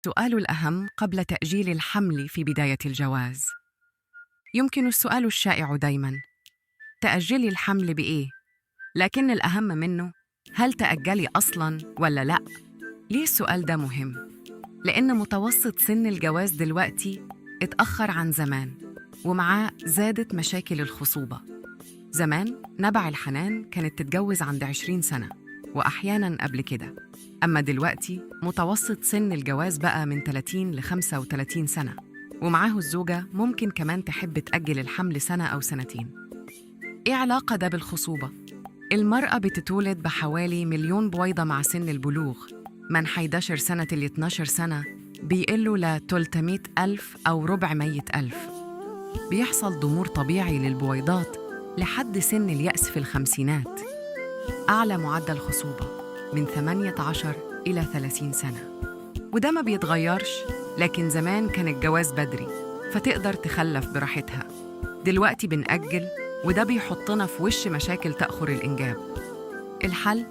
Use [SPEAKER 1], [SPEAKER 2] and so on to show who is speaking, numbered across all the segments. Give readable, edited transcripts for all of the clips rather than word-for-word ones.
[SPEAKER 1] السؤال الأهم قبل تأجيل الحمل في بداية الجواز. يمكن السؤال الشائع دايماً: تأجلي الحمل بإيه؟ لكن الأهم منه: هل تأجلي أصلاً ولا لأ؟ ليه السؤال ده مهم؟ لأن متوسط سن الجواز دلوقتي اتأخر عن زمان، ومعاه زادت مشاكل الخصوبة. زمان نبع الحنان كانت تتجوز عند 20 سنة، وأحياناً قبل كده. أما دلوقتي متوسط سن الجواز بقى من 30 ل 35 سنة، ومعاه الزوجة ممكن كمان تحب تأجل الحمل سنة أو سنتين. إيه علاقة ده بالخصوبة؟ المرأة بتتولد بحوالي مليون بويضة مع سن البلوغ. من 11 سنة ل 12 سنة بيقلوا ل 300 ألف أو 400 ألف. بيحصل ضمور طبيعي للبويضات لحد سن اليأس في الخمسينات. أعلى معدل خصوبة من 18 إلى 30 سنة، وده ما بيتغيرش. لكن زمان كان الجواز بدري فتقدر تخلف براحتها. دلوقتي بنأجل، وده بيحطنا في وش مشاكل تأخر الإنجاب. الحل: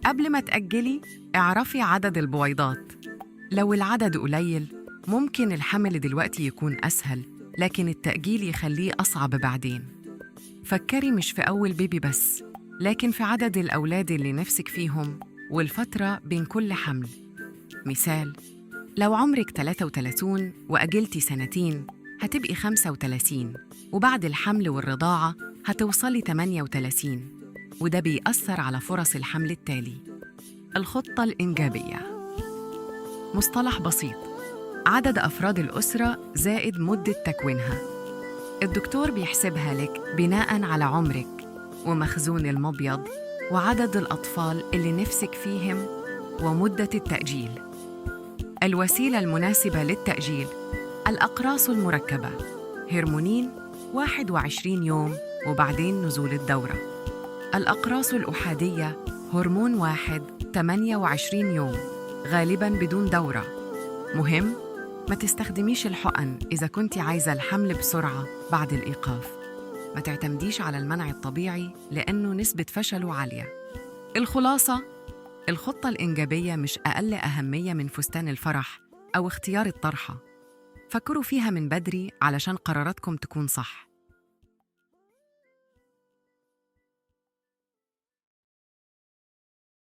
[SPEAKER 1] قبل ما تأجلي اعرفي عدد البويضات. لو العدد قليل ممكن الحمل دلوقتي يكون أسهل، لكن التأجيل يخليه أصعب بعدين. فكري مش في أول بيبي بس، لكن في عدد الأولاد اللي نفسك فيهم والفترة بين كل حمل. مثال: لو عمرك 33 وأجلتي سنتين هتبقي 35، وبعد الحمل والرضاعة هتوصلي 38، وده بيأثر على فرص الحمل التالي. الخطة الإنجابية مصطلح بسيط: عدد أفراد الأسرة زائد مدة تكوينها. الدكتور بيحسبها لك بناءً على عمرك ومخزون المبيض وعدد الأطفال اللي نفسك فيهم ومدة التأجيل. الوسيلة المناسبة للتأجيل: الأقراص المركبة، هرمونين 21 يوم وبعدين نزول الدورة. الأقراص الأحادية: هرمون واحد 28 يوم غالباً بدون دورة. مهم ما تستخدميش الحقن إذا كنتي عايزة الحمل بسرعة بعد الإيقاف. ما تعتمديش على المنع الطبيعي لأنه نسبة فشله عالية. الخلاصة: الخطة الإنجابية مش أقل أهمية من فستان الفرح أو اختيار الطرحة. فكروا فيها من بدري علشان قراراتكم تكون صح.